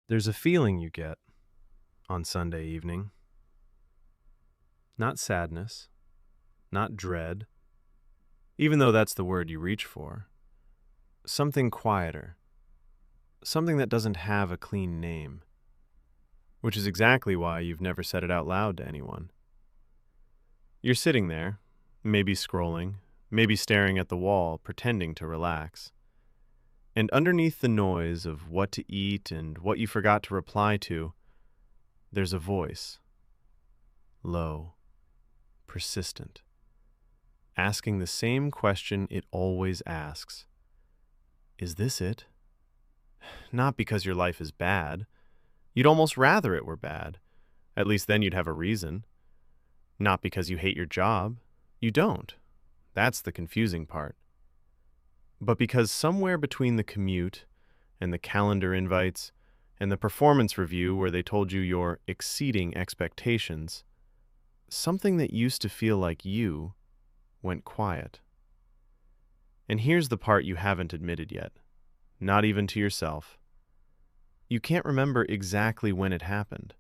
There's a feeling you get on Sunday evening. Not sadness, not dread, even though that's the word you reach for. Something quieter, something that doesn't have a clean name, which is exactly why you've never said it out loud to anyone. You're sitting there, maybe scrolling, maybe staring at the wall, pretending to relax. And underneath the noise of what to eat and what you forgot to reply to, there's a voice. Low, persistent, asking the same question it always asks. Is this it? Not because your life is bad. You'd almost rather it were bad. At least then you'd have a reason. Not because you hate your job. You don't. That's the confusing part. But because somewhere between the commute and the calendar invites and the performance review where they told you you're exceeding expectations, something that used to feel like you went quiet. And here's the part you haven't admitted yet, not even to yourself. You can't remember exactly when it happened.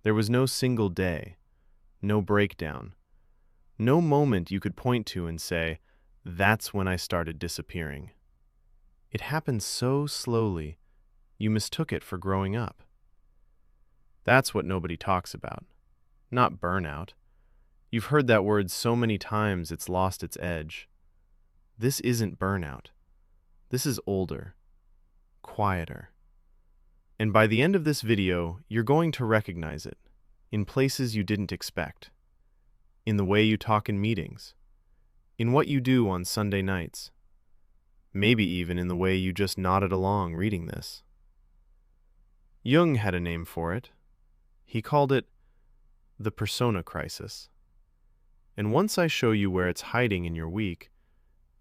There was no single day, no breakdown, no moment you could point to and say, that's when I started disappearing. It happened so slowly, you mistook it for growing up. That's what nobody talks about, not burnout. You've heard that word so many times it's lost its edge. This isn't burnout. This is older, quieter. And by the end of this video, you're going to recognize it in places you didn't expect, in the way you talk in meetings, in what you do on Sunday nights, maybe even in the way you just nodded along reading this. Jung had a name for it. He called it the persona crisis. And once I show you where it's hiding in your week,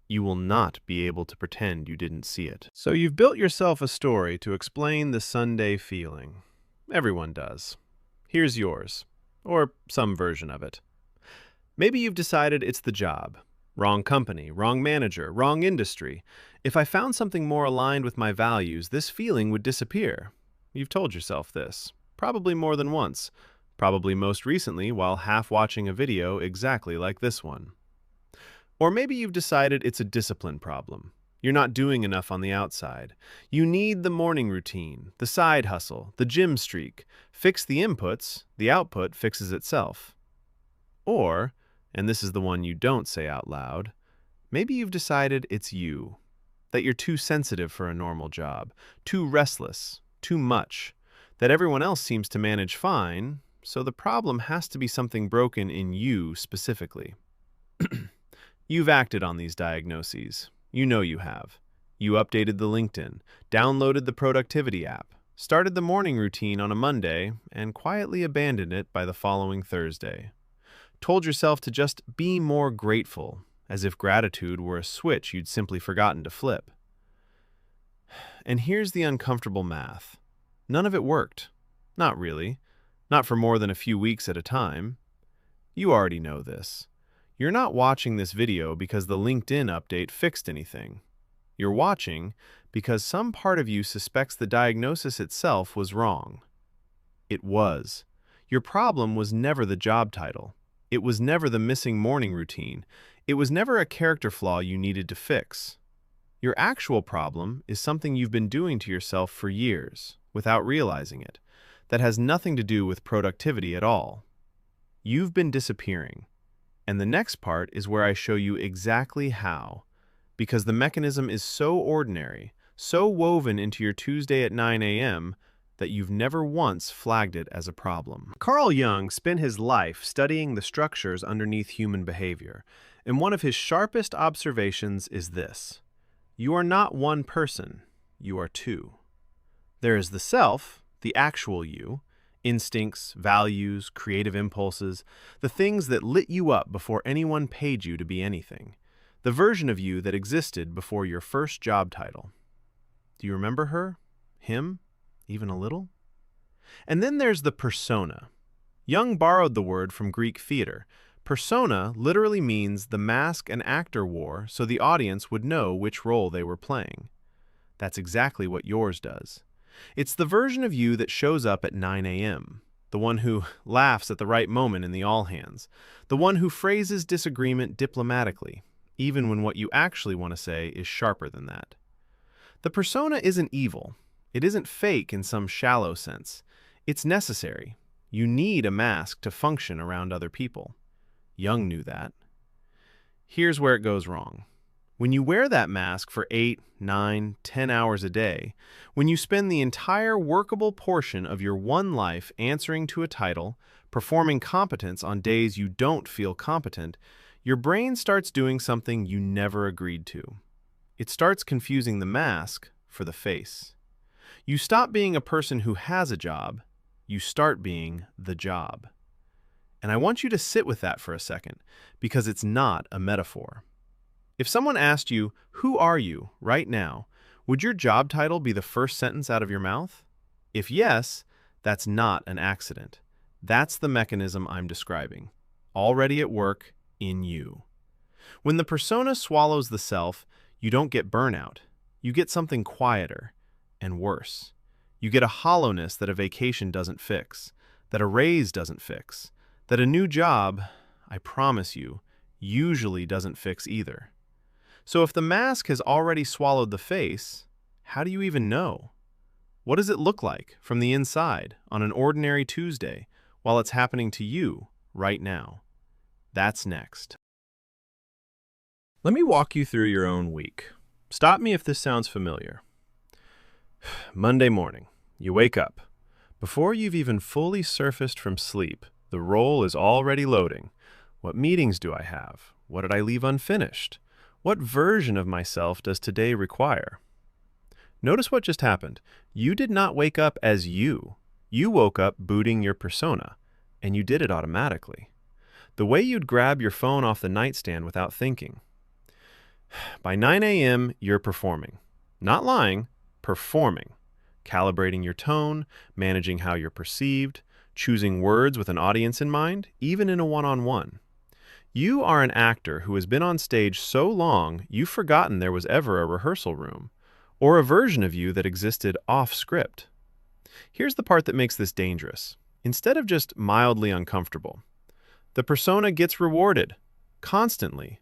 you will not be able to pretend you didn't see it. So you've built yourself a story to explain the Sunday feeling. Everyone does. Here's yours, or some version of it. Maybe you've decided it's the job. Wrong company, wrong manager, wrong industry. If I found something more aligned with my values, this feeling would disappear. You've told yourself this, probably more than once, probably most recently while half watching a video exactly like this one. Or maybe you've decided it's a discipline problem. You're not doing enough on the outside. You need the morning routine, the side hustle, the gym streak. Fix the inputs, the output fixes itself. Or, and this is the one you don't say out loud, maybe you've decided it's you, that you're too sensitive for a normal job, too restless, too much, that everyone else seems to manage fine, so the problem has to be something broken in you specifically. You've acted on these diagnoses. You know you have. You updated the LinkedIn, downloaded the productivity app, started the morning routine on a Monday, and quietly abandoned it by the following Thursday. Told yourself to just be more grateful, as if gratitude were a switch you'd simply forgotten to flip. And here's the uncomfortable math. None of it worked. Not really. Not for more than a few weeks at a time. You already know this. You're not watching this video because the LinkedIn update fixed anything. You're watching because some part of you suspects the diagnosis itself was wrong. It was. Your problem was never the job title. It was never the missing morning routine. It was never a character flaw you needed to fix. Your actual problem is something you've been doing to yourself for years, without realizing it, that has nothing to do with productivity at all. You've been disappearing. And the next part is where I show you exactly how, because the mechanism is so ordinary, so woven into your Tuesday at 9 a.m., that you've never once flagged it as a problem. Carl Jung spent his life studying the structures underneath human behavior, and one of his sharpest observations is this: you are not one person, you are two. There is the self, the actual you, instincts, values, creative impulses, the things that lit you up before anyone paid you to be anything, the version of you that existed before your first job title. Do you remember her? Him? Even a little? And then there's the persona. Jung borrowed the word from Greek theater. Persona literally means the mask an actor wore so the audience would know which role they were playing. That's exactly what yours does. It's the version of you that shows up at 9 a.m., the one who laughs at the right moment in the all-hands, the one who phrases disagreement diplomatically, even when what you actually want to say is sharper than that. The persona isn't evil. It isn't fake in some shallow sense. It's necessary. You need a mask to function around other people. Jung knew that. Here's where it goes wrong. When you wear that mask for 8, 9, 10 hours a day, when you spend the entire workable portion of your one life answering to a title, performing competence on days you don't feel competent, your brain starts doing something you never agreed to. It starts confusing the mask for the face. You stop being a person who has a job, you start being the job. And I want you to sit with that for a second, because it's not a metaphor. If someone asked you, "Who are you?" right now, would your job title be the first sentence out of your mouth? If yes, that's not an accident. That's the mechanism I'm describing, already at work in you. When the persona swallows the self, you don't get burnout. You get something quieter and worse. You get a hollowness that a vacation doesn't fix, that a raise doesn't fix, that a new job, I promise you, usually doesn't fix either. So if the mask has already swallowed the face, how do you even know? What does it look like from the inside on an ordinary Tuesday while it's happening to you right now? That's next. Let me walk you through your own week. Stop me if this sounds familiar. Monday morning, you wake up. Before you've even fully surfaced from sleep, the roll is already loading. What meetings do I have? What did I leave unfinished? What version of myself does today require? Notice what just happened. You did not wake up as you. You woke up booting your persona, and you did it automatically. The way you'd grab your phone off the nightstand without thinking. By 9 a.m., you're performing. Not lying, performing. Calibrating your tone, managing how you're perceived, choosing words with an audience in mind, even in a one-on-one. You are an actor who has been on stage so long you've forgotten there was ever a rehearsal room, or a version of you that existed off-script. Here's the part that makes this dangerous. Instead of just mildly uncomfortable, the persona gets rewarded, constantly.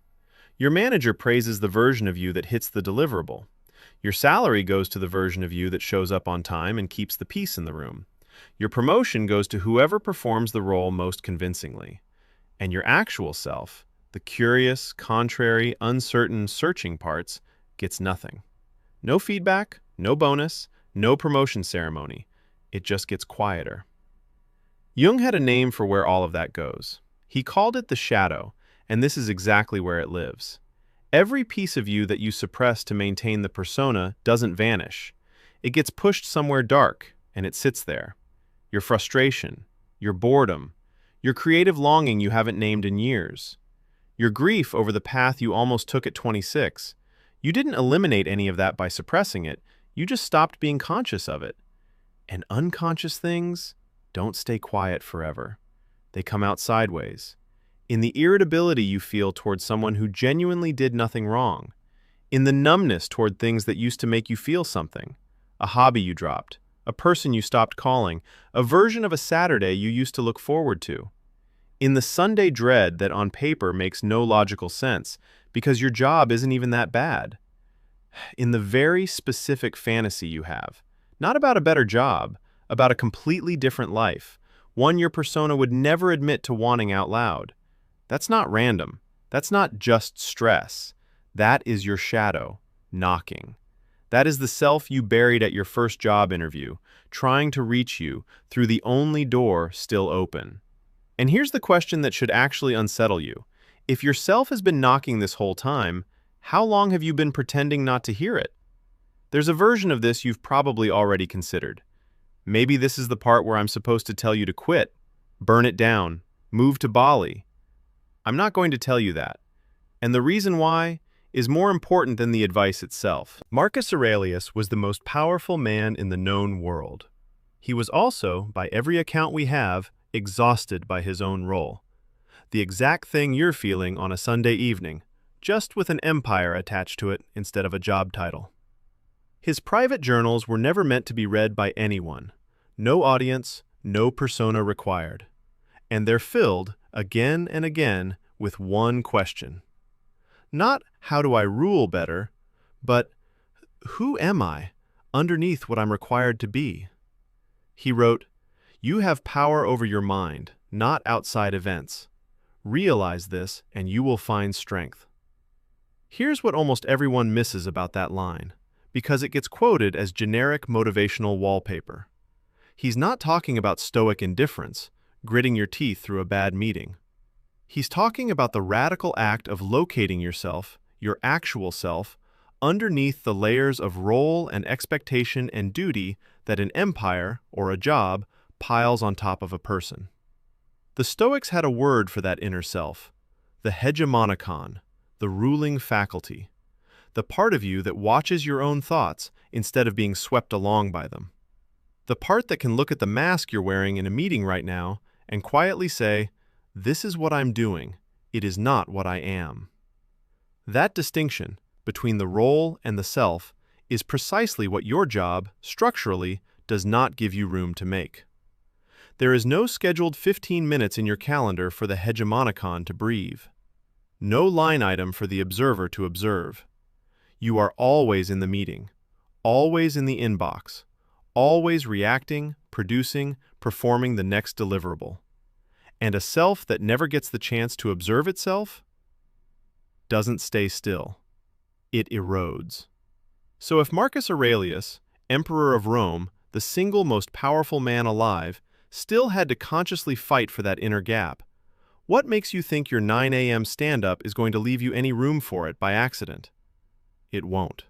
Your manager praises the version of you that hits the deliverable. Your salary goes to the version of you that shows up on time and keeps the peace in the room. Your promotion goes to whoever performs the role most convincingly. And your actual self, the curious, contrary, uncertain, searching parts, gets nothing. No feedback, no bonus, no promotion ceremony. It just gets quieter. Jung had a name for where all of that goes. He called it the shadow, and this is exactly where it lives. Every piece of you that you suppress to maintain the persona doesn't vanish. It gets pushed somewhere dark, and it sits there. Your frustration, your boredom, your creative longing you haven't named in years, your grief over the path you almost took at 26. You didn't eliminate any of that by suppressing it, you just stopped being conscious of it. And unconscious things don't stay quiet forever. They come out sideways. In the irritability you feel toward someone who genuinely did nothing wrong. In the numbness toward things that used to make you feel something. A hobby you dropped. A person you stopped calling. A version of a Saturday you used to look forward to. In the Sunday dread that on paper makes no logical sense because your job isn't even that bad. In the very specific fantasy you have. Not about a better job, about a completely different life. One your persona would never admit to wanting out loud. That's not random. That's not just stress. That is your shadow, knocking. That is the self you buried at your first job interview, trying to reach you through the only door still open. And here's the question that should actually unsettle you. If your self has been knocking this whole time, how long have you been pretending not to hear it? There's a version of this you've probably already considered. Maybe this is the part where I'm supposed to tell you to quit, burn it down, move to Bali. I'm not going to tell you that. And the reason why is more important than the advice itself. Marcus Aurelius was the most powerful man in the known world. He was also, by every account we have, exhausted by his own role. The exact thing you're feeling on a Sunday evening, just with an empire attached to it instead of a job title. His private journals were never meant to be read by anyone. No audience, no persona required. And they're filled, again and again, with one question. Not, how do I rule better, but, who am I, underneath what I'm required to be? He wrote, "You have power over your mind, not outside events. Realize this, and you will find strength." Here's what almost everyone misses about that line, because it gets quoted as generic motivational wallpaper. He's not talking about stoic indifference, gritting your teeth through a bad meeting. He's talking about the radical act of locating yourself, your actual self, underneath the layers of role and expectation and duty that an empire, or a job, piles on top of a person. The Stoics had a word for that inner self, the hegemonikon, the ruling faculty, the part of you that watches your own thoughts instead of being swept along by them. The part that can look at the mask you're wearing in a meeting right now and quietly say, "This is what I'm doing, it is not what I am." That distinction between the role and the self is precisely what your job, structurally, does not give you room to make. There is no scheduled 15 minutes in your calendar for the hegemonikon to breathe. No line item for the observer to observe. You are always in the meeting, always in the inbox, always reacting, producing, performing the next deliverable. And a self that never gets the chance to observe itself doesn't stay still. It erodes. So if Marcus Aurelius, Emperor of Rome, the single most powerful man alive, still had to consciously fight for that inner gap, what makes you think your 9 a.m. stand-up is going to leave you any room for it by accident? It won't.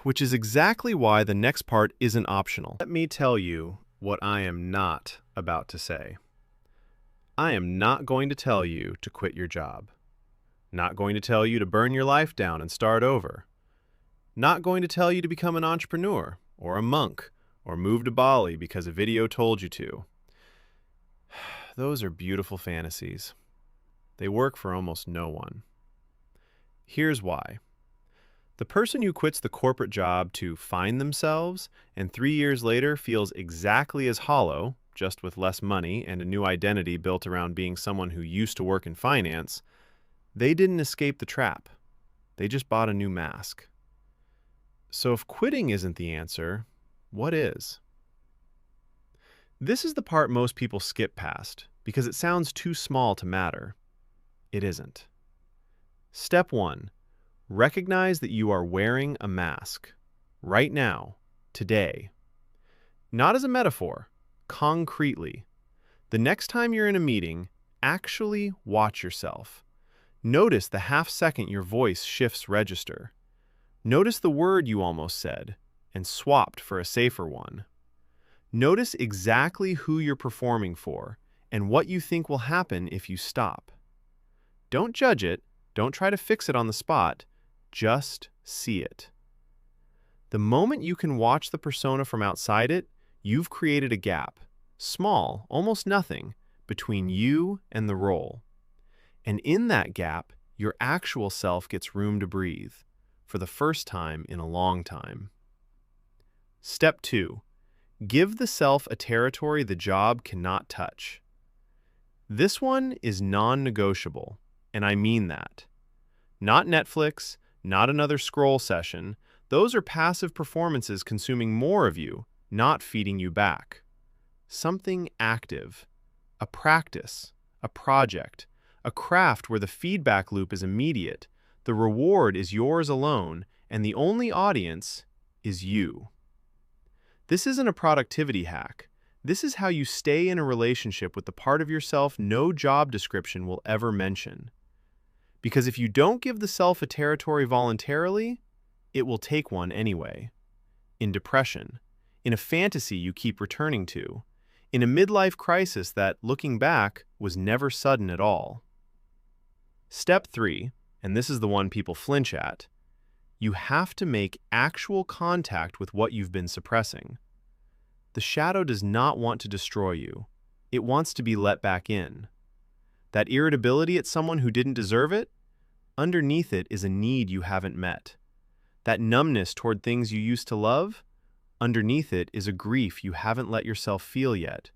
Which is exactly why the next part isn't optional. Let me tell you what I am not about to say. I am not going to tell you to quit your job. Not going to tell you to burn your life down and start over. Not going to tell you to become an entrepreneur, or a monk, or move to Bali because a video told you to. Those are beautiful fantasies. They work for almost no one. Here's why. The person who quits the corporate job to find themselves and 3 years later feels exactly as hollow, just with less money and a new identity built around being someone who used to work in finance, they didn't escape the trap. They just bought a new mask. So if quitting isn't the answer, what is? This is the part most people skip past because it sounds too small to matter. It isn't. Step 1. Recognize that you are wearing a mask. Right now. Today. Not as a metaphor. Concretely. The next time you're in a meeting, actually watch yourself. Notice the half-second your voice shifts register. Notice the word you almost said and swapped for a safer one. Notice exactly who you're performing for and what you think will happen if you stop. Don't judge it, don't try to fix it on the spot, just see it. The moment you can watch the persona from outside it, you've created a gap, small, almost nothing, between you and the role. And in that gap, your actual self gets room to breathe, for the first time in a long time. Step 2. Give the self a territory the job cannot touch. This one is non-negotiable, and I mean that. Not Netflix, not another scroll session. Those are passive performances consuming more of you, not feeding you back. Something active, a practice, a project, a craft where the feedback loop is immediate, the reward is yours alone, and the only audience is you. This isn't a productivity hack. This is how you stay in a relationship with the part of yourself no job description will ever mention. Because if you don't give the self a territory voluntarily, it will take one anyway. In depression, in a fantasy you keep returning to, in a midlife crisis that, looking back, was never sudden at all. Step 3, and this is the one people flinch at, you have to make actual contact with what you've been suppressing. The shadow does not want to destroy you. It wants to be let back in. That irritability at someone who didn't deserve it? Underneath it is a need you haven't met. That numbness toward things you used to love? Underneath it is a grief you haven't let yourself feel yet.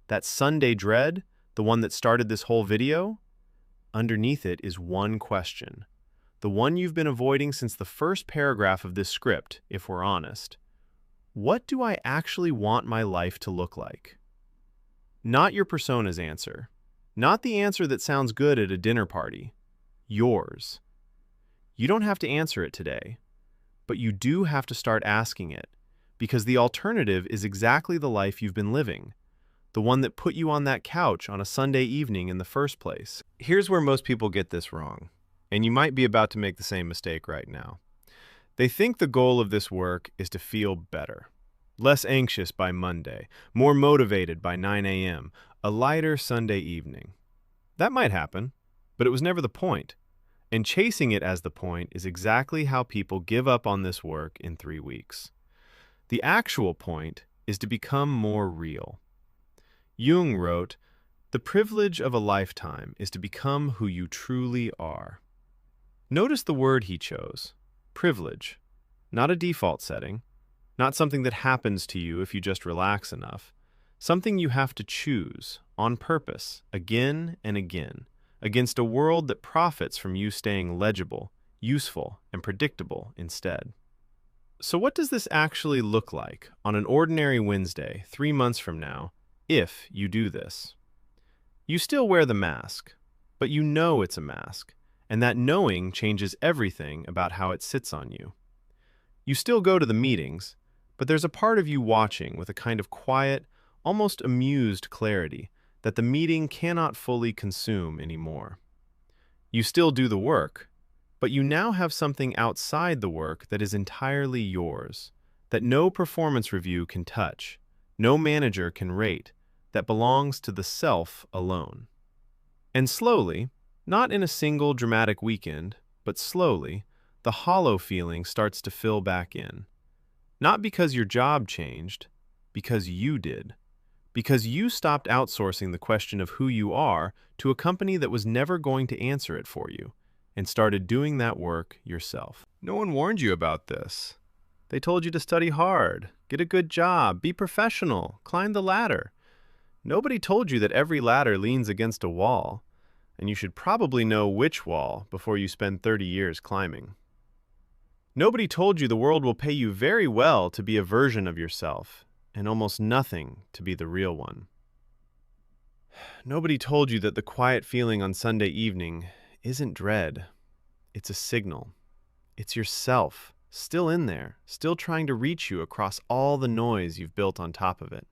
That Sunday dread, the one that started this whole video? Underneath it is one question. The one you've been avoiding since the first paragraph of this script, if we're honest. What do I actually want my life to look like? Not your persona's answer. Not the answer that sounds good at a dinner party. Yours. You don't have to answer it today, but you do have to start asking it, because the alternative is exactly the life you've been living, the one that put you on that couch on a Sunday evening in the first place. Here's where most people get this wrong, and you might be about to make the same mistake right now. They think the goal of this work is to feel better, less anxious by Monday, more motivated by 9 a.m., a lighter Sunday evening. That might happen, but it was never the point. And chasing it as the point is exactly how people give up on this work in 3 weeks. The actual point is to become more real. Jung wrote, "The privilege of a lifetime is to become who you truly are." Notice the word he chose, privilege, not a default setting, not something that happens to you if you just relax enough, something you have to choose, on purpose, again and again, against a world that profits from you staying legible, useful, and predictable instead. So what does this actually look like on an ordinary Wednesday, 3 months from now, if you do this? You still wear the mask, but you know it's a mask, and that knowing changes everything about how it sits on you. You still go to the meetings, but there's a part of you watching with a kind of quiet, almost amused clarity that the meeting cannot fully consume anymore. You still do the work, but you now have something outside the work that is entirely yours, that no performance review can touch, no manager can rate, that belongs to the self alone. And slowly, not in a single dramatic weekend, but slowly, the hollow feeling starts to fill back in. Not because your job changed, because you did. Because you stopped outsourcing the question of who you are to a company that was never going to answer it for you, and started doing that work yourself. No one warned you about this. They told you to study hard, get a good job, be professional, climb the ladder. Nobody told you that every ladder leans against a wall, and you should probably know which wall before you spend 30 years climbing. Nobody told you the world will pay you very well to be a version of yourself, and almost nothing to be the real one. Nobody told you that the quiet feeling on Sunday evening isn't dread. It's a signal. It's yourself, still in there, still trying to reach you across all the noise you've built on top of it.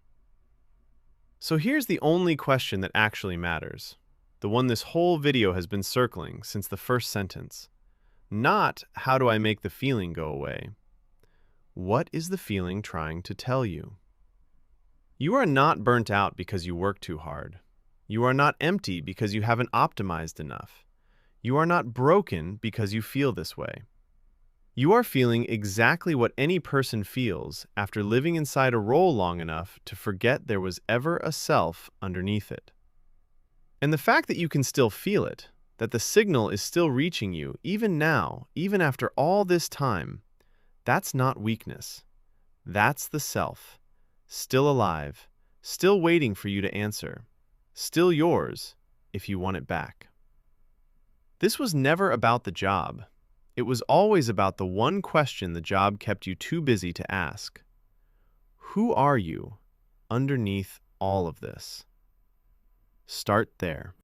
So here's the only question that actually matters, the one this whole video has been circling since the first sentence. Not, how do I make the feeling go away? What is the feeling trying to tell you? You are not burnt out because you work too hard. You are not empty because you haven't optimized enough. You are not broken because you feel this way. You are feeling exactly what any person feels after living inside a role long enough to forget there was ever a self underneath it. And the fact that you can still feel it, that the signal is still reaching you, even now, even after all this time, that's not weakness. That's the self. Still alive, still waiting for you to answer, still yours if you want it back. This was never about the job. It was always about the one question the job kept you too busy to ask. Who are you underneath all of this? Start there.